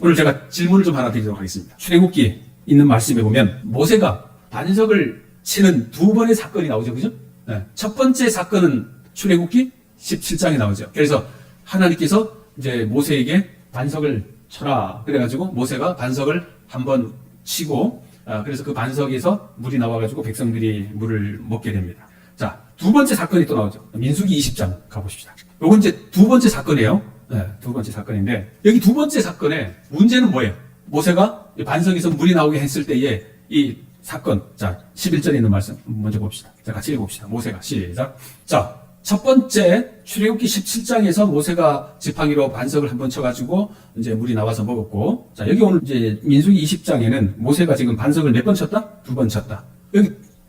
오늘 제가 질문을 좀 하나 드리도록 하겠습니다. 출애굽기 있는 말씀에 보면 모세가 반석을 치는 두 번의 사건이 나오죠. 그죠? 네. 첫 번째 사건은 출애굽기 17장에 나오죠. 그래서 하나님께서 이제 모세에게 반석을 쳐라. 그래가지고 모세가 반석을 한번 치고, 그래서 그 반석에서 물이 나와가지고 백성들이 물을 먹게 됩니다. 자, 두 번째 사건이 또 나오죠. 민수기 20장 가보십시다. 요건 이제 두 번째 사건이에요. 네, 두 번째 사건인데, 여기 두 번째 사건의 문제는 뭐예요? 모세가 반석에서 물이 나오게 했을 때의 이 사건. 자, 11절에 있는 말씀 먼저 봅시다. 자, 같이 읽어봅시다. 모세가 시작. 자, 첫 번째 출애굽기 17장에서 모세가 지팡이로 반석을 한번 쳐가지고 이제 물이 나와서 먹었고, 자, 여기 오늘 이제 민수기 20장에는 모세가 지금 반석을 몇 번 쳤다? 두 번 쳤다.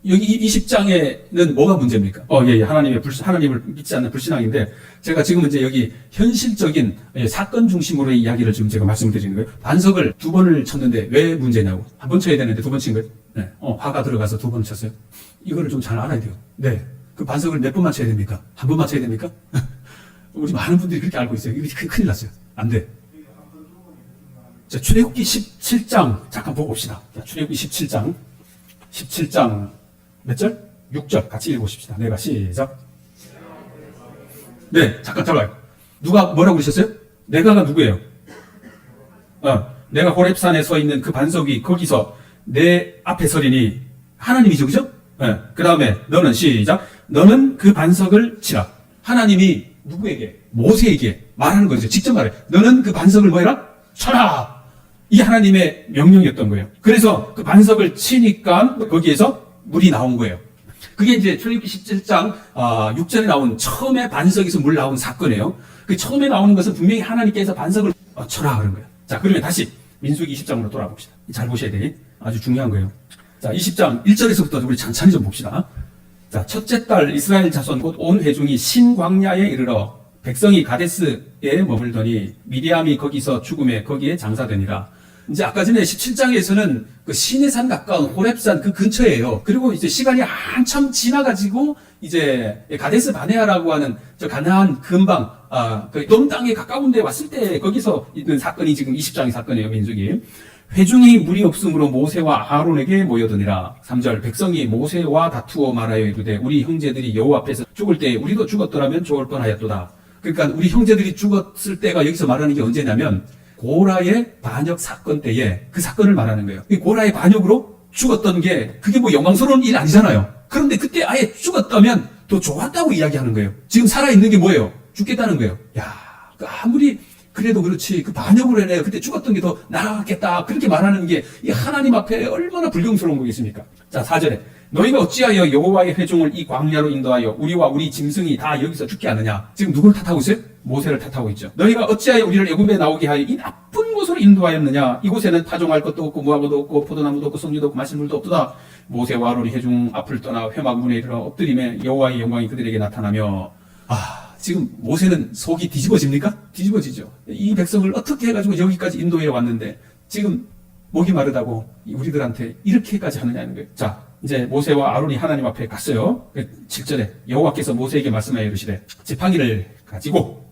여기 20장에는 뭐가 문제입니까? 예, 하나님을 믿지 않는 불신앙인데, 제가 지금 이제 여기 현실적인 사건 중심으로의 이야기를 지금 제가 말씀드리는 거예요. 반석을 두 번을 쳤는데 왜 문제냐고. 한 번 쳐야 되는데 두 번 친 거예요. 네. 화가 들어가서 두 번 쳤어요. 이거를 좀 잘 알아야 돼요. 네. 그 반석을 몇 번만 쳐야 됩니까? 한 번만 쳐야 됩니까? 우리 많은 분들이 그렇게 알고 있어요. 이거 큰일 났어요. 안 돼. 자, 출애굽기 17장 잠깐 보고 봅시다. 자, 출애굽기 17장 몇 절? 6절 같이 읽어보십시다. 내가 시작. 네, 잠깐 들어가요. 누가 뭐라고 그러셨어요? 내가가 누구예요? 내가 호렙산에 서 있는 그 반석이 거기서 내 앞에 서리니 하나님이죠, 그죠? 네, 그 다음에 너는 시작. 너는 그 반석을 치라. 하나님이 누구에게? 모세에게 말하는 거죠. 직접 말해. 너는 그 반석을 뭐 해라? 쳐라. 이게 하나님의 명령이었던 거예요. 그래서 그 반석을 치니까 거기에서 물이 나온 거예요. 그게 이제 출애굽기 17장 6절에 나온 처음에 반석에서 물 나온 사건이에요. 그 처음에 나오는 것은 분명히 하나님께서 반석을 쳐라 그런 거예요. 자, 그러면 다시 민수기 20장으로 돌아봅시다. 잘 보셔야 돼. 아주 중요한 거예요. 자, 20장 1절에서부터 우리 천천히 좀 봅시다. 자, 첫째 달 이스라엘 자손 곧 온 회중이 신광야에 이르러 백성이 가데스에 머물더니 미디암이 거기서 죽음에 거기에 장사되니라. 이제 아까 전에 17장에서는 그 시내산 가까운 호렙산 그 근처예요. 그리고 이제 시간이 한참 지나가지고 이제 가데스 바네아라고 하는 저 가나안 근방, 그 에돔 땅에 가까운 데 왔을 때 거기서 있는 사건이 지금 20장의 사건이에요, 민수기. 회중이 물이 없으므로 모세와 아론에게 모여드니라. 3절 백성이 모세와 다투어 말하여 이르되 우리 형제들이 여호와 앞에서 죽을 때 우리도 죽었더라면 좋을 뻔하였도다. 그러니까 우리 형제들이 죽었을 때가 여기서 말하는 게 언제냐면 고라의 반역 사건 때에 그 사건을 말하는 거예요. 이 고라의 반역으로 죽었던 게 그게 뭐 영광스러운 일 아니잖아요. 그런데 그때 아예 죽었다면 더 좋았다고 이야기하는 거예요. 지금 살아있는 게 뭐예요? 죽겠다는 거예요. 야, 아무리 그래도 그렇지 그 반역으로 인해 그때 죽었던 게 더 나았겠다 그렇게 말하는 게 이 하나님 앞에 얼마나 불경스러운 거겠습니까? 자, 4절에 너희가 어찌하여 여호와의 회중을 이 광야로 인도하여 우리와 우리 짐승이 다 여기서 죽게 하느냐? 지금 누구를 탓하고 있어요? 모세를 탓하고 있죠. 너희가 어찌하여 우리를 애굽에 나오게 하여 이 나쁜 곳으로 인도하였느냐? 이곳에는 타종할 것도 없고 무화과도 없고 포도나무도 없고 석류도 없고 마실 물도 없도다. 모세와 아론이 회중 앞을 떠나 회막문에 이르러 엎드림에 여호와의 영광이 그들에게 나타나며 지금 모세는 속이 뒤집어집니까? 뒤집어지죠. 이 백성을 어떻게 해가지고 여기까지 인도해 왔는데 지금 목이 마르다고 우리들한테 이렇게까지 하느냐는 거예요. 자, 이제 모세와 아론이 하나님 앞에 갔어요. 7절에 여호와께서 모세에게 말씀하여 이르시되 지팡이를 가지고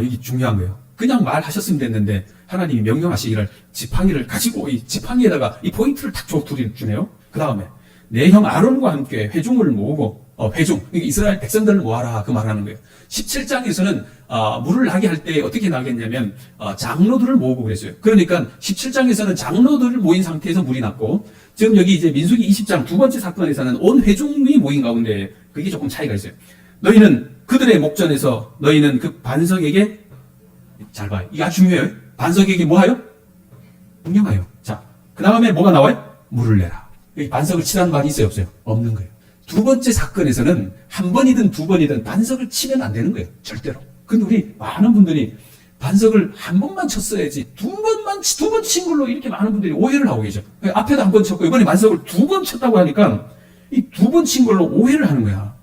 이게 중요한 거예요. 그냥 말하셨으면 됐는데 하나님이 명령하시기를 지팡이를 가지고 이 지팡이에다가 이 포인트를 탁 주네요. 그 다음에 내 형 아론과 함께 회중을 모으고 회중, 이스라엘 백성들을 모아라 그 말하는 거예요. 17장에서는 물을 나게 할 때 어떻게 나겠냐면 장로들을 모으고 그랬어요. 그러니까 17장에서는 장로들을 모인 상태에서 물이 났고 지금 여기 이제 민수기 20장 두 번째 사건에서는 온 회중이 모인 가운데 그게 조금 차이가 있어요. 너희는 그들의 목전에서 너희는 그 반석에게 잘 봐요. 이게 아주 중요해요. 반석에게 뭐하여? 명령하여. 자, 그 다음에 뭐가 나와요? 물을 내라. 여기 반석을 치라는 말이 있어요, 없어요? 없는 거예요. 두 번째 사건에서는 한 번이든 두 번이든 반석을 치면 안 되는 거예요. 절대로. 근데 우리 많은 분들이 반석을 한 번만 쳤어야지 두 번 친 걸로 이렇게 많은 분들이 오해를 하고 계셔. 앞에도 한 번 쳤고 이번에 반석을 두 번 쳤다고 하니까 이 두 번 친 걸로 오해를 하는 거야.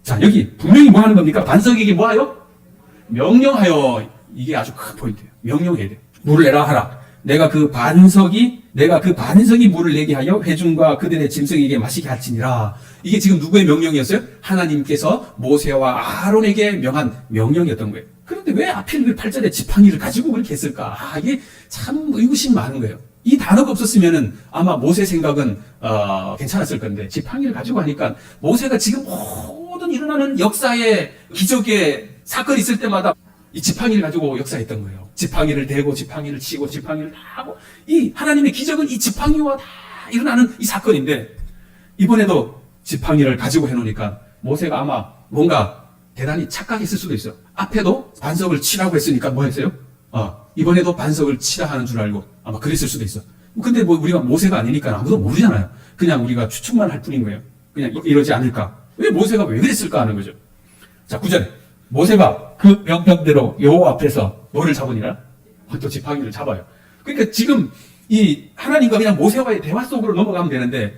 자, 여기 분명히 뭐 하는 겁니까? 반석에게 뭐 하여? 명령하여. 이게 아주 큰 포인트예요. 명령해야 돼. 물을 내라 하라. 내가 그 반석이 물을 내게 하여 회중과 그들의 짐승에게 마시게 할지니라. 이게 지금 누구의 명령이었어요? 하나님께서 모세와 아론에게 명한 명령이었던 거예요. 그런데 왜 하필 그 8절에 지팡이를 가지고 그렇게 했을까? 이게 참 의구심이 많은 거예요. 이 단어가 없었으면은 아마 모세 생각은 괜찮았을 건데 지팡이를 가지고 하니까 모세가 지금 모든 일어나는 역사의 기적의 사건이 있을 때마다 이 지팡이를 가지고 역사했던 거예요. 지팡이를 대고 지팡이를 치고 지팡이를 다 하고 이 하나님의 기적은 이 지팡이와 다 일어나는 이 사건인데 이번에도 지팡이를 가지고 해놓으니까 모세가 아마 뭔가 대단히 착각했을 수도 있어요. 앞에도 반석을 치라고 했으니까 뭐 했어요? 이번에도 반석을 치라 하는 줄 알고 아마 그랬을 수도 있어. 근데 뭐 우리가 모세가 아니니까 아무도 모르잖아요. 그냥 우리가 추측만 할 뿐인 거예요. 그냥 이러지 않을까? 왜 모세가 왜 그랬을까 하는 거죠. 자, 9절에 모세가 그 명령대로 여호와 앞에서 뭐를 잡으니라? 또 지팡이를 잡아요. 그러니까 지금 이 하나님과 그냥 모세와의 대화 속으로 넘어가면 되는데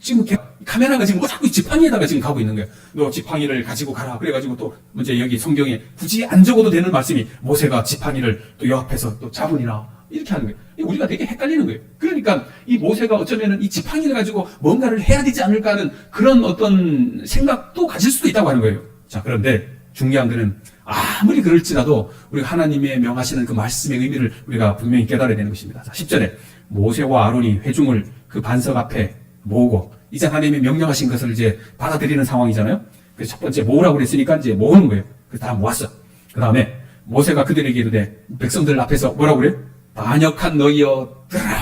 지금 카메라가 지금 자꾸 지팡이에다가 지금 가고 있는 거예요. 너 지팡이를 가지고 가라. 그래가지고 또 이제 여기 성경에 굳이 안 적어도 되는 말씀이 모세가 지팡이를 또 여 앞에서 또 잡으니라 이렇게 하는 거예요. 우리가 되게 헷갈리는 거예요. 그러니까 이 모세가 어쩌면은 이 지팡이를 가지고 뭔가를 해야 되지 않을까 하는 그런 어떤 생각도 가질 수도 있다고 하는 거예요. 자, 그런데 중요한 거는 아무리 그럴지라도 우리가 하나님의 명하시는 그 말씀의 의미를 우리가 분명히 깨달아야 되는 것입니다. 자, 10절에 모세와 아론이 회중을 그 반석 앞에 모으고 이제 하나님이 명령하신 것을 이제 받아들이는 상황이잖아요. 그래서 첫 번째 모으라고 그랬으니까 이제 모으는 거예요. 그래서 다 모았어. 그 다음에 모세가 그들에게 이르되 백성들 앞에서 뭐라고 그래요? 반역한 너희여 들으라.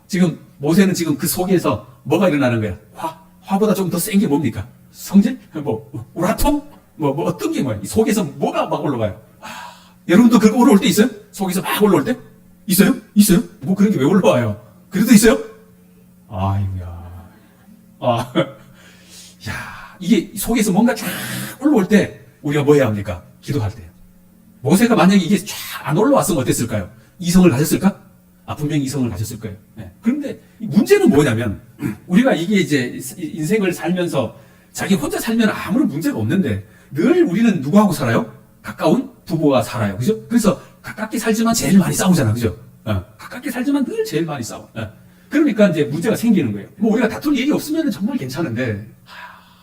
지금 모세는 지금 그 속에서 뭐가 일어나는 거야? 화보다 좀 더 센 게 뭡니까? 성질? 뭐 우라통? 뭐 어떤 게 뭐야? 이 속에서 뭐가 막 올라가요? 여러분도 그거 올라올 때 있어요? 속에서 막 올라올 때? 있어요? 있어요? 뭐 그런 게 왜 올라와요? 그래도 있어요? 아이고야. 야, 이게 속에서 뭔가 쫙 올라올 때 우리가 뭐 해야 합니까? 기도할 때요. 모세가 만약에 이게 쫙 안 올라왔으면 어땠을까요? 이성을 가졌을까? 분명히 이성을 가졌을 거예요. 네. 그런데 문제는 뭐냐면 우리가 이게 이제 인생을 살면서 자기 혼자 살면 아무런 문제가 없는데 늘 우리는 누구하고 살아요? 가까운 부부와 살아요. 그죠? 그래서 가깝게 살지만 제일 많이 싸우잖아. 그죠? 가깝게 살지만 늘 제일 많이 싸워. 그러니까 이제 문제가 생기는 거예요. 뭐 우리가 다툴 일이 없으면 정말 괜찮은데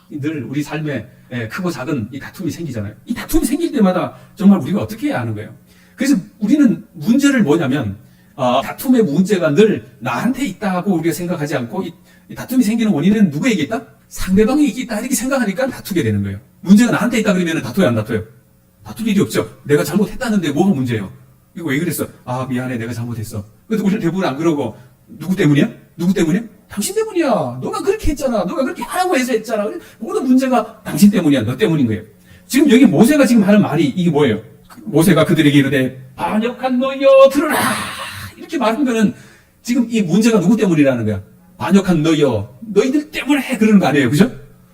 늘 우리 삶에 크고 작은 이 다툼이 생기잖아요. 이 다툼이 생길 때마다 정말 우리가 어떻게 해야 하는 거예요. 그래서 우리는 문제를 뭐냐면 다툼의 문제가 늘 나한테 있다고 우리가 생각하지 않고 이 다툼이 생기는 원인은 누구에게 있다? 상대방에게 있다 이렇게 생각하니까 다투게 되는 거예요. 문제가 나한테 있다 그러면 다투요 안 다투요? 다툴 일이 없죠. 내가 잘못했다는데 뭐가 문제예요? 이거 왜 그랬어? 미안해 내가 잘못했어. 그래도 우리는 대부분 안 그러고 누구 때문이야? 누구 때문이야? 당신 때문이야. 너가 그렇게 했잖아. 너가 그렇게 하라고 해서 했잖아. 모든 문제가 당신 때문이야. 너 때문인 거예요. 지금 여기 모세가 지금 하는 말이 이게 뭐예요? 모세가 그들에게 이르되 반역한 너희여 들으라. 이렇게 말한 거는 지금 이 문제가 누구 때문이라는 거야? 반역한 너희여. 너희들 때문에 그러는 거 아니에요. 그죠?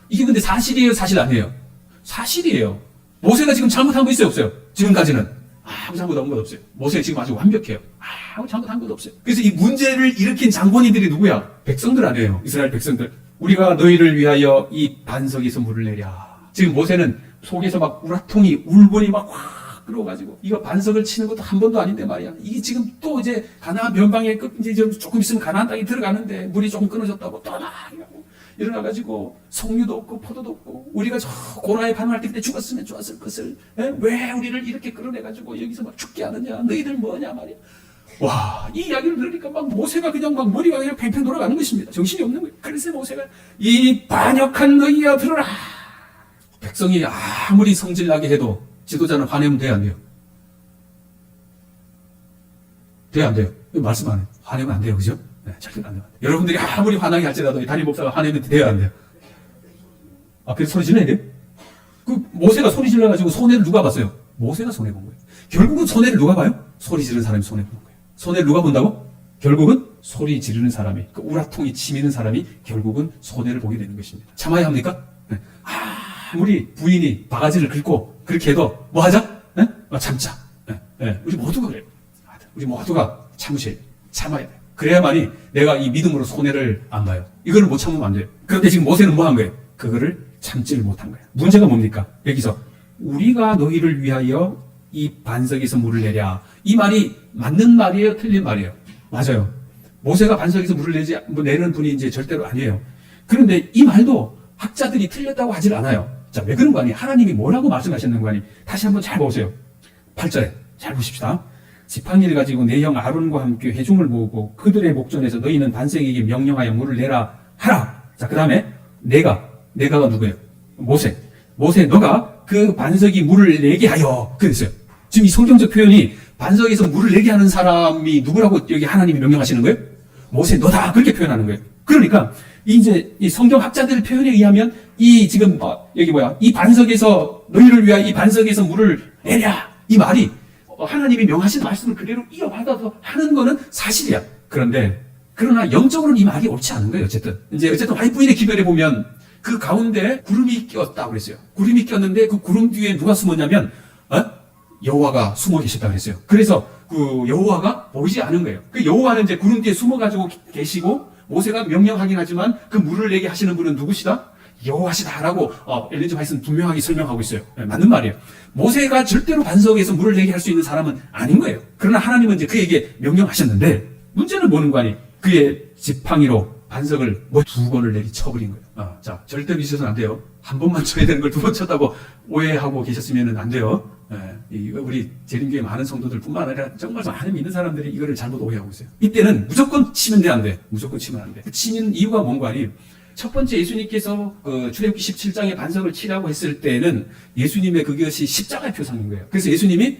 이게 근데 사실이에요? 사실 아니에요? 사실이에요. 모세가 지금 잘못한 거 있어요? 없어요? 지금까지는? 아무 잘못한 것 없어요. 모세 지금 아주 완벽해요. 아무 잘못한 것 없어요. 그래서 이 문제를 일으킨 장본인들이 누구야? 백성들 아니에요. 이스라엘 백성들. 우리가 너희를 위하여 이 반석에서 물을 내랴. 지금 모세는 속에서 막 우라통이 울분이 막 확 끌어가지고 이거 반석을 치는 것도 한 번도 아닌데 말이야. 이게 지금 또 이제 가나안 변방에 이제 좀 조금 있으면 가나안 땅에 들어가는데 물이 조금 끊어졌다고 또 막 일어나가지고 석류도 없고 포도도 없고 우리가 저 고라에 반응할 때 그때 죽었으면 좋았을 것을 왜 우리를 이렇게 끌어내가지고 여기서 막 죽게 하느냐 너희들 뭐냐 말이야. 와, 이 이야기를 들으니까 막 모세가 그냥 막 머리가 그냥 팽팽 돌아가는 것입니다. 정신이 없는 거예요. 그래서 모세가 이 반역한 너희야 들어라. 백성이 아무리 성질나게 해도 지도자는 화내면 돼요 안 돼요? 돼요 안 돼요? 말씀 안 해요. 화내면 안 돼요. 그죠? 네, 절대 안 돼요. 여러분들이 아무리 화나게 할지라도 담임 목사가 화내면 돼요 안 돼요? 그래서 소리 질러야 돼요? 그 모세가 소리 질러가지고 손해를 누가 봤어요? 모세가 손해본 거예요. 결국은 손해를 누가 봐요? 소리 지르는 사람이 손해보는 거예요. 손해를 누가 본다고? 결국은 소리 지르는 사람이, 그 우라통이 치미는 사람이 결국은 손해를 보게 되는 것입니다. 참아야 합니까? 네. 아무리 부인이 바가지를 긁고 그렇게 해도 뭐 하자? 네? 참자. 네. 우리 모두가 그래요. 우리 모두가 참으셔야 돼요. 참아야 돼요. 그래야만이 내가 이 믿음으로 손해를 안 봐요. 이거를 못 참으면 안 돼요. 그런데 지금 모세는 뭐 한 거예요? 그거를 참지를 못한 거예요. 문제가 뭡니까? 여기서 우리가 너희를 위하여 이 반석에서 물을 내랴. 이 말이 맞는 말이에요? 틀린 말이에요? 맞아요. 모세가 반석에서 물을 내는 분이 이제 절대로 아니에요. 그런데 이 말도 학자들이 틀렸다고 하질 않아요. 자, 왜 그런 거 아니에요? 하나님이 뭐라고 말씀하셨는 거 아니에요? 다시 한번 잘 보세요. 8절에 잘 보십시다. 지팡이를 가지고 내 형 아론과 함께 회중을 모으고 그들의 목전에서 너희는 반석에게 명령하여 물을 내라 하라. 자, 그 다음에 내가가 누구예요? 모세, 너가 그 반석이 물을 내게 하여. 그랬어요. 지금 이 성경적 표현이 반석에서 물을 내게 하는 사람이 누구라고 여기 하나님이 명령하시는 거예요? 모세, 너다. 그렇게 표현하는 거예요. 그러니까 이제 이 성경 학자들의 표현에 의하면 이 지금 이 반석에서 너희를 위하여 이 반석에서 물을 내랴, 이 말이 하나님이 명하신 말씀을 그대로 이어받아서 하는 거는 사실이야. 그러나 영적으로는 이 말이 옳지 않은 거예요. 어쨌든 와이프 부인의 기별에 보면 그 가운데 구름이 꼈다고 그랬어요. 구름이 꼈는데 그 구름 뒤에 누가 숨었냐면 여호와가 숨어 계셨다고 그랬어요. 그래서 그 여호와가 보이지 않은 거예요. 그 여호와는 이제 구름 뒤에 숨어가지고 계시고 모세가 명령하긴 하지만 그 물을 내게 하시는 분은 누구시다? 여호와시다라고 엘렌 지 화이트는 분명하게 설명하고 있어요. 네, 맞는 말이에요. 모세가 절대로 반석에서 물을 내게 할 수 있는 사람은 아닌 거예요. 그러나 하나님은 이제 그에게 명령하셨는데 문제는 뭐는 거 아니? 그의 지팡이로 반석을 2번을 내리 쳐버린 거예요. 자, 절대 믿으셔서는 안 돼요. 한 번만 쳐야 되는 걸 2번 쳤다고 오해하고 계셨으면 안 돼요. 우리 재림교회 많은 성도들 뿐만 아니라 정말 많은 믿는 사람들이 이거를 잘못 오해하고 있어요. 이때는 무조건 치면 돼, 안 돼? 무조건 치면 안 돼. 치는 이유가 뭔가 아니? 첫 번째 예수님께서 출애굽기 17장에 반석을 치라고 했을 때는 예수님의 그것이 십자가의 표상인 거예요. 그래서 예수님이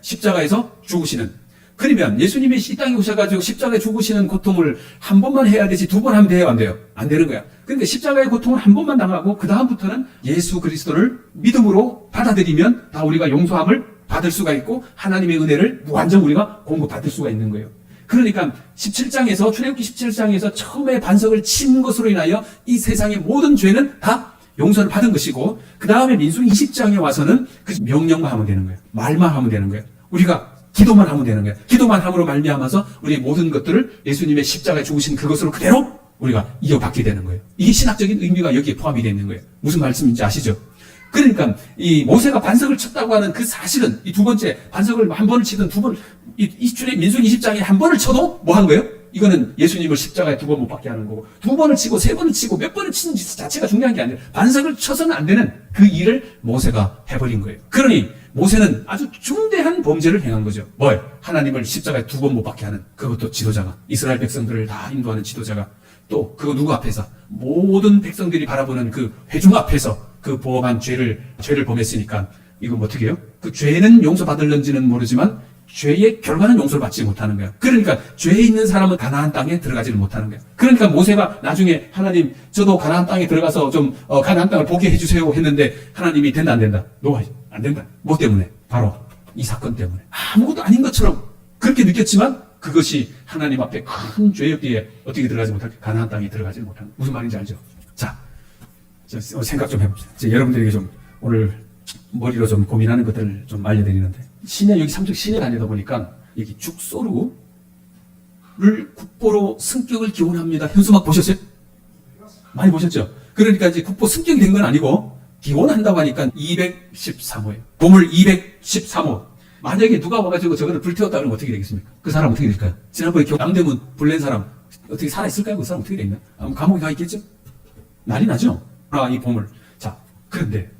십자가에서 죽으시는. 그러면 예수님이 이 땅에 오셔가지고 십자가에 죽으시는 고통을 한 번만 해야 되지 2번 하면 돼요, 안 돼요? 안 되는 거야. 그런데 십자가의 고통을 한 번만 당하고 그 다음부터는 예수 그리스도를 믿음으로 받아들이면 다 우리가 용서함을 받을 수가 있고 하나님의 은혜를 무한정 우리가 공급받을 수가 있는 거예요. 그러니까 17장에서 출애굽기 17장에서 처음에 반석을 친 것으로 인하여 이 세상의 모든 죄는 다 용서를 받은 것이고 그 다음에 민수기 20장에 와서는 그 명령만 하면 되는 거예요. 말만 하면 되는 거예요. 우리가 기도만 하면 되는 거예요. 기도만 함으로 말미암아서 우리의 모든 것들을 예수님의 십자가에 죽으신 그것으로 그대로 우리가 이어받게 되는 거예요. 이게 신학적인 의미가 여기에 포함이 되어 있는 거예요. 무슨 말씀인지 아시죠? 그러니까 이 모세가 반석을 쳤다고 하는 그 사실은 이 2번째 반석을 한 번을 치든 2번 이 민수기 20장에 한 번을 쳐도 뭐 한 거예요? 이거는 예수님을 십자가에 2번 못 박게 하는 거고 2번을 치고 3번을 치고 몇 번을 치는 자체가 중요한 게 아니라 반석을 쳐서는 안 되는 그 일을 모세가 해버린 거예요. 그러니 모세는 아주 중대한 범죄를 행한 거죠. 뭘? 하나님을 십자가에 2번 못 박게 하는 그것도 지도자가 이스라엘 백성들을 다 인도하는 지도자가 또 그거 누구 앞에서 모든 백성들이 바라보는 그 회중 앞에서 그 범한 죄를 범했으니까 이거 어떻게 해요? 그 죄는 용서받을는지는 모르지만 죄의 결과는 용서를 받지 못하는 거야. 그러니까 죄에 있는 사람은 가나안 땅에 들어가지를 못하는 거야. 그러니까 모세가 나중에 하나님 저도 가나안 땅에 들어가서 좀 가나안 땅을 보게 해주세요 했는데 하나님이 된다 안 된다? 안 된다. 뭐 때문에? 바로 이 사건 때문에. 아무것도 아닌 것처럼 그렇게 느꼈지만 그것이 하나님 앞에 큰 죄였기에 어떻게 들어가지 못할까? 가나안 땅에 들어가지 못하는. 무슨 말인지 알죠? 자, 생각 좀 해봅시다. 여러분들에게 좀 오늘 머리로 좀 고민하는 것들을 좀 알려드리는데 여기 삼척 시내 다니다 보니까 여기 죽소루를 국보로 승격을 기원합니다. 현수막 보셨어요? 많이 보셨죠? 그러니까 이제 국보 승격이 된 건 아니고 기원한다고 하니까 213호예요. 보물 213호. 만약에 누가 와가지고 저거를 불태웠다 그러면 어떻게 되겠습니까? 그 사람 어떻게 될까요? 지난번에 남대문 불낸 사람 어떻게 살아있을까요? 그 사람 어떻게 되겠나? 감옥에 가 있겠죠? 난리 나죠? 이 보물. 자, 그런데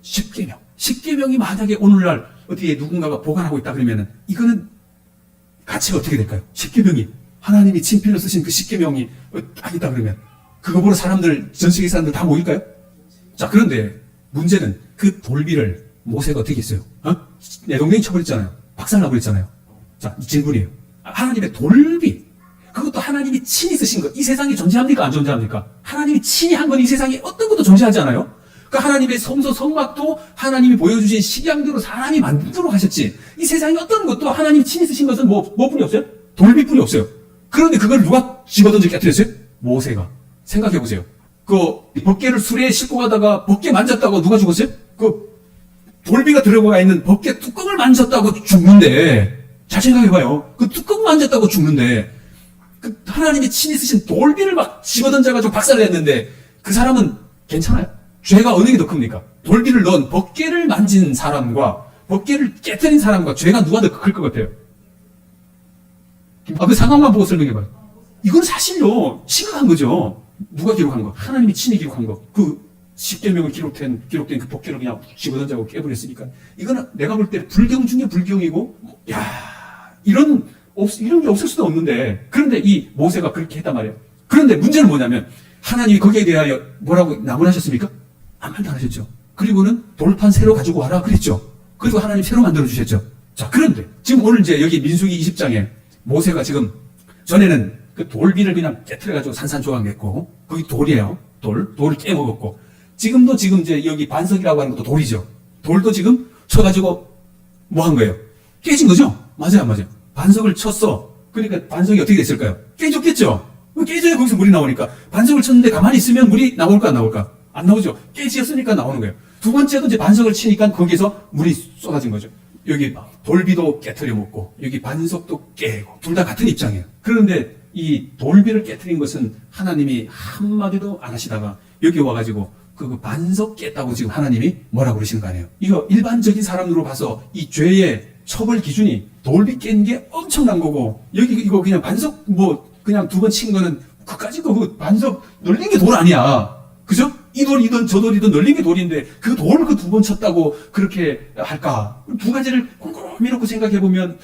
10계명이 만약에 오늘날 어디에 누군가가 보관하고 있다 그러면은 이거는 가치가 어떻게 될까요? 10계명이 하나님이 친필로 쓰신 그 10계명이 딱 있다 그러면 그거 보러 전 세계 사람들 다 모일까요? 자, 그런데 문제는 그 돌비를 모세가 어떻게 했어요? 내 동생이 쳐버렸잖아요. 박살나버렸잖아요. 자, 이 질문이에요. 하나님의 돌비. 그것도 하나님이 친히 쓰신 것. 이 세상에 존재합니까? 안 존재합니까? 하나님이 친히 한 건 이 세상에 어떤 것도 존재하지 않아요? 그러니까 하나님의 성소 성막도 하나님이 보여주신 식양대로 사람이 만들도록 하셨지. 이 세상에 어떤 것도 하나님이 친히 쓰신 것은 뭐뿐이 없어요? 돌비뿐이 없어요. 그런데 그걸 누가 집어던져 깨뜨렸어요? 모세가. 생각해보세요. 그 벗개를 수레에 싣고 가다가 벗개 만졌다고 누가 죽었어요? 그 돌비가 들어가 있는 벗개 뚜껑을 만졌다고 죽는데, 잘 생각해봐요. 그 뚜껑 만졌다고 죽는데 그 하나님이 친히 쓰신 돌비를 막 집어던져가지고 박살냈는데 그 사람은 괜찮아요? 죄가 어느 게 더 큽니까? 돌비를 넣은 벗개를 만진 사람과 벗개를 깨뜨린 사람과 죄가 누가 더 클 것 같아요? 그 상황만 보고 설명해봐요. 이건 사실요 심각한 거죠. 누가 기록한 거? 하나님이 친히 기록한 거. 그 십계명을 기록된 그 법궤를 그냥 집어던지고 깨버렸으니까 이거는 내가 볼 때 불경 중에 불경이고, 야, 이런 게 없을 수도 없는데, 그런데 이 모세가 그렇게 했단 말이에요. 그런데 문제는 뭐냐면 하나님이 거기에 대하여 뭐라고 나무라셨습니까? 아무 말도 안 하셨죠. 그리고는 돌판 새로 가지고 와라 그랬죠. 그리고 하나님 새로 만들어 주셨죠. 자, 그런데 지금 오늘 이제 여기 민수기 20장에 모세가 지금 전에는 그 돌비를 그냥 깨트려 가지고 산산조각냈고, 거기 돌이에요. 돌을 깨먹었고, 지금 이제 여기 반석이라고 하는 것도 돌이죠. 돌도 지금 쳐가지고 뭐 한 거예요? 깨진 거죠? 맞아요, 맞아요. 반석을 쳤어. 그러니까 반석이 어떻게 됐을까요? 깨졌겠죠? 깨져야 거기서 물이 나오니까. 반석을 쳤는데 가만히 있으면 물이 나올까 안 나올까? 안 나오죠. 깨지었으니까 나오는 거예요. 두 번째도 이제 반석을 치니까 거기서 물이 쏟아진 거죠. 여기 돌비도 깨트려 먹고, 여기 반석도 깨고, 둘 다 같은 입장이에요. 그런데 이 돌비를 깨트린 것은 하나님이 한마디도 안 하시다가 여기 와가지고 그 반석 깼다고 지금 하나님이 뭐라고 그러시는 거 아니에요? 이거 일반적인 사람으로 봐서 이 죄의 처벌 기준이 돌비 깬 게 엄청난 거고, 여기 이거 그냥 반석 그냥 두 번 친 거는 그까짓 그 반석 널린 게 돌 아니야. 그죠? 이 돌이든 저 돌이든 널린 게 돌인데 그 돌을 그 두 번 쳤다고 그렇게 할까? 두 가지를 곰곰이 놓고 생각해 보면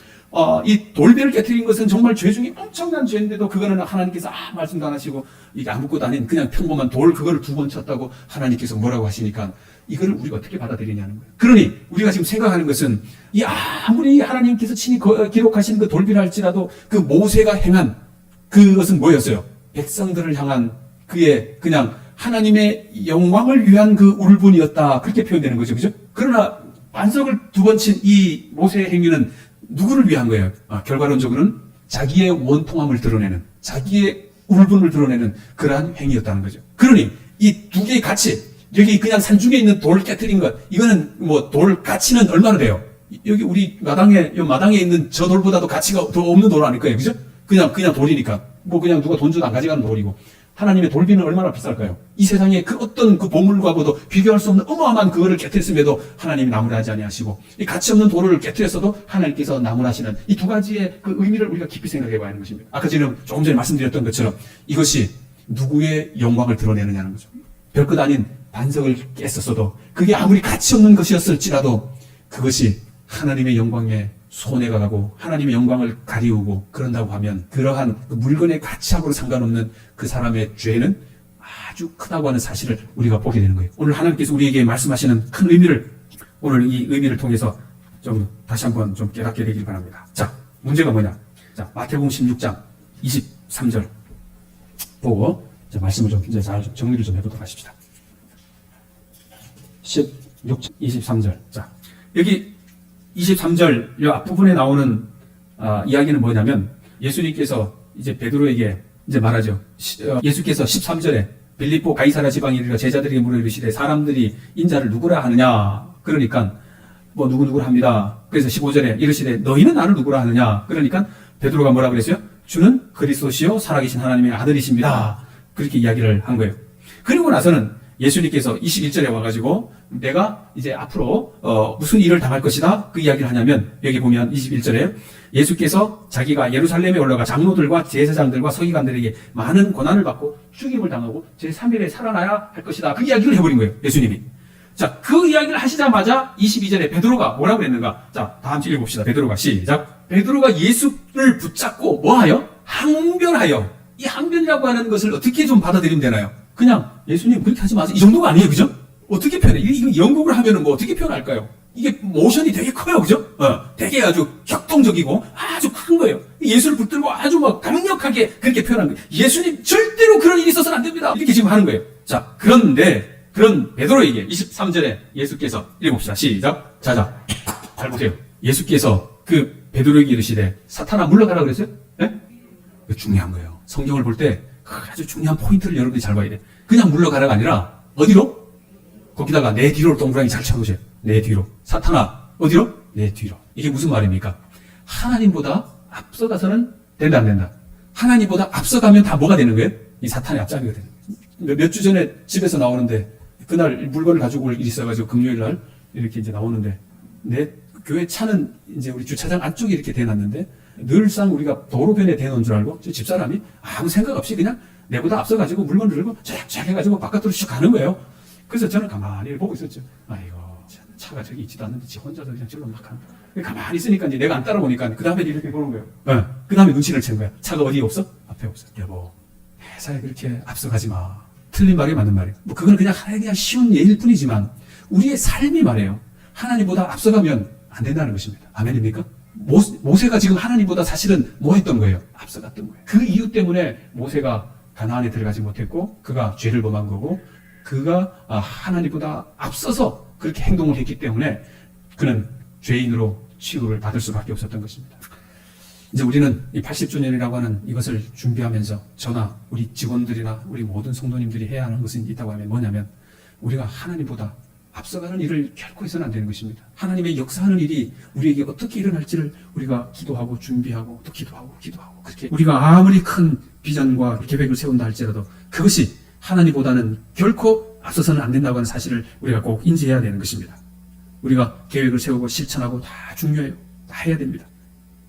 이 돌배를 깨트린 것은 정말 죄 중에 엄청난 죄인데도 그거는 하나님께서 말씀도 안 하시고, 이게 아무것도 아닌 그냥 평범한 돌 그거를 두 번 쳤다고 하나님께서 뭐라고 하시니까 이거를 우리가 어떻게 받아들이냐는 거예요. 그러니 우리가 지금 생각하는 것은 이 아무리 하나님께서 친히 기록하신 그 돌비를 할지라도 그 모세가 행한 그것은 뭐였어요? 백성들을 향한 그의 그냥 하나님의 영광을 위한 그 울분이었다. 그렇게 표현되는 거죠. 그죠? 그러나 반석을 두 번 친 이 모세의 행위는 누구를 위한 거예요? 결과론적으로는 자기의 원통함을 드러내는, 자기의 울분을 드러내는 그러한 행위였다는 거죠. 그러니 이 두 개의 가치, 여기 그냥 산중에 있는 돌 깨트린 것, 이거는 돌 가치는 얼마나 돼요? 여기 우리 마당에 있는 저 돌보다도 가치가 더 없는 돌 아닐 거예요. 그죠? 그냥 돌이니까. 그냥 누가 돈 줘도 안 가져가는 돌이고. 하나님의 돌비는 얼마나 비쌀까요? 이 세상에 그 어떤 그 보물과도 비교할 수 없는 어마어마한 그거를 깨트렸음에도 하나님이 나무라지 아니하시고, 이 가치 없는 돌을 깨트렸어도 하나님께서 나무라시는 이 두 가지의 그 의미를 우리가 깊이 생각해 봐야 하는 것입니다. 아까 조금 전에 말씀드렸던 것처럼 이것이 누구의 영광을 드러내느냐는 거죠. 별것 아닌 반석을 깼었어도, 그게 아무리 가치 없는 것이었을지라도 그것이 하나님의 영광에 손해가 가고 하나님의 영광을 가리우고 그런다고 하면, 그러한 그 물건의 가치하고는 상관없는 그 사람의 죄는 아주 크다고 하는 사실을 우리가 보게 되는 거예요. 오늘 하나님께서 우리에게 말씀하시는 큰 의미를, 오늘 이 의미를 통해서 좀 다시 한번 좀 깨닫게 되길 바랍니다. 자, 문제가 뭐냐? 자, 마태복음 16장 23절 보고 말씀을 좀 이제 잘 정리를 좀 해보도록 하십시다. 16장 23절. 자, 여기 23절 이 앞부분에 나오는 이야기는 뭐냐면, 예수님께서 이제 베드로에게 이제 말하죠. 예수께서 13절에 빌립보 가이사랴 지방에 이르러 제자들에게 물어 이르시되 사람들이 인자를 누구라 하느냐? 그러니까 누구라 합니다. 그래서 15절에 이르시되 너희는 나를 누구라 하느냐? 그러니까 베드로가 뭐라 그랬어요? 주는 그리스도시요 살아계신 하나님의 아들이십니다. 그렇게 이야기를 한 거예요. 그리고 나서는 예수님께서 21절에 와가지고 내가 이제 앞으로 무슨 일을 당할 것이다 그 이야기를 하냐면, 여기 보면 21절에 예수께서 자기가 예루살렘에 올라가 장로들과 제사장들과 서기관들에게 많은 고난을 받고 죽임을 당하고 제3일에 살아나야 할 것이다 그 이야기를 해버린 거예요, 예수님이. 자, 그 이야기를 하시자마자 22절에 베드로가 뭐라고 그랬는가? 자, 다 함께 읽어봅시다. 베드로가 시작. 베드로가 예수를 붙잡고 뭐하여? 항변하여. 이 항변이라고 하는 것을 어떻게 좀 받아들이면 되나요? 그냥 예수님 그렇게 하지 마세요, 이 정도가 아니에요. 그죠? 어떻게 표현해? 이거 연극을 하면은 어떻게 표현할까요? 이게 모션이 되게 커요. 그죠? 되게 아주 격동적이고 아주 큰 거예요. 예수를 붙들고 아주 강력하게 그렇게 표현한 거예요. 예수님 절대로 그런 일이 있어서는 안 됩니다, 이렇게 지금 하는 거예요. 자, 그런데 그런 베드로에게 23절에 예수께서 읽어봅시다. 시작. 자자, 잘 보세요. 예수께서 그 베드로에게 이르시되 사탄아 물러가라 그랬어요? 네? 중요한 거예요. 성경을 볼 때 아주 중요한 포인트를 여러분이 잘 봐야 돼. 그냥 물러가라가 아니라 어디로? 거기다가 내 뒤로 동그라미 잘 쳐보세요. 내 뒤로. 사탄아 어디로? 내 뒤로. 이게 무슨 말입니까? 하나님보다 앞서가서는 된다 안 된다? 하나님보다 앞서가면 다 뭐가 되는 거예요? 이 사탄의 앞잡이가 되는 거예요. 몇 주 전에 집에서 나오는데 그날 물건을 가지고 올 일이 있어가지고 금요일 날 이렇게 이제 나오는데, 내 교회 차는 이제 우리 주차장 안쪽에 이렇게 대놨는데 늘상 우리가 도로변에 대놓은 줄 알고 저 집사람이 아무 생각 없이 그냥 내보다 앞서가지고 물건을 들고 쫙쫙 해가지고 바깥으로 슉 가는 거예요. 그래서 저는 가만히 보고 있었죠. 아이고, 참, 차가 저기 있지도 않는데 지 혼자서 그냥 저로 막 하는 거야. 가만히 있으니까 이제 내가 안 따라보니까 그 다음에 이렇게 보는 거예요. 그 다음에 눈치를 채는 거야. 차가 어디 없어? 앞에 없어. 여보, 회사에 그렇게 앞서가지 마. 틀린 말이 맞는 말이에요. 뭐 그건 그냥 하나의 그냥 쉬운 예일 뿐이지만 우리의 삶이 말이에요. 하나님보다 앞서가면 안 된다는 것입니다. 아멘입니까? 모세가 지금 하나님보다 사실은 뭐 했던 거예요? 앞서갔던 거예요. 그 이유 때문에 모세가 가나안에 들어가지 못했고 그가 죄를 범한 거고 그가 하나님보다 앞서서 그렇게 행동을 했기 때문에 그는 죄인으로 취급을 받을 수밖에 없었던 것입니다. 이제 우리는 이 80주년이라고 하는 이것을 준비하면서 저나 우리 직원들이나 우리 모든 성도님들이 해야 하는 것은 있다고 하면 뭐냐면 우리가 하나님보다 앞서가는 일을 결코 해서는 안 되는 것입니다. 하나님의 역사하는 일이 우리에게 어떻게 일어날지를 우리가 기도하고 준비하고 또 기도하고 그렇게 우리가 아무리 큰 비전과 계획을 세운다 할지라도 그것이 하나님보다는 결코 앞서서는 안 된다고 하는 사실을 우리가 꼭 인지해야 되는 것입니다. 우리가 계획을 세우고 실천하고 다 중요해요. 다 해야 됩니다.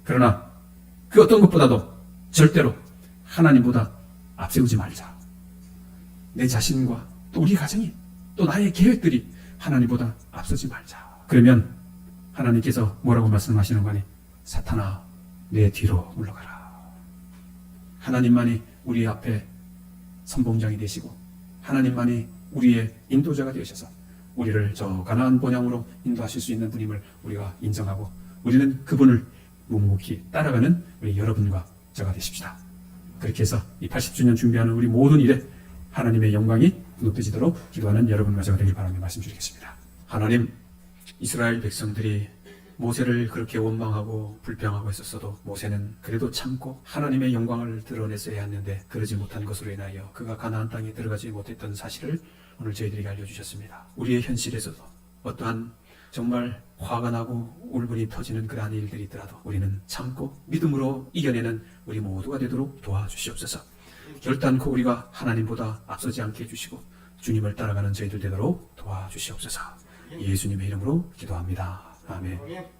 그러나 그 어떤 것보다도 절대로 하나님보다 앞세우지 말자. 내 자신과 또 우리 가정이 또 나의 계획들이 하나님보다 앞서지 말자. 그러면 하나님께서 뭐라고 말씀하시는 거니? 사탄아, 내 뒤로 물러가라. 하나님만이 우리 앞에 선봉장이 되시고 하나님만이 우리의 인도자가 되셔서 우리를 저 가나안 본향으로 인도하실 수 있는 분임을 우리가 인정하고 우리는 그분을 묵묵히 따라가는 우리 여러분과 저가 되십시다. 그렇게 해서 이 80주년 준비하는 우리 모든 일에 하나님의 영광이 높여지도록 기도하는 여러분과 저가 되길 바라며 말씀드리겠습니다. 하나님, 이스라엘 백성들이 모세를 그렇게 원망하고 불평하고 했었어도 모세는 그래도 참고 하나님의 영광을 드러냈어야 했는데 그러지 못한 것으로 인하여 그가 가나안 땅에 들어가지 못했던 사실을 오늘 저희들에게 알려주셨습니다. 우리의 현실에서도 어떠한 정말 화가 나고 울분이 터지는 그러한 일들이 있더라도 우리는 참고 믿음으로 이겨내는 우리 모두가 되도록 도와주시옵소서. 결단코 우리가 하나님보다 앞서지 않게 해주시고 주님을 따라가는 저희들 되도록 도와주시옵소서. 예수님의 이름으로 기도합니다. 아멘.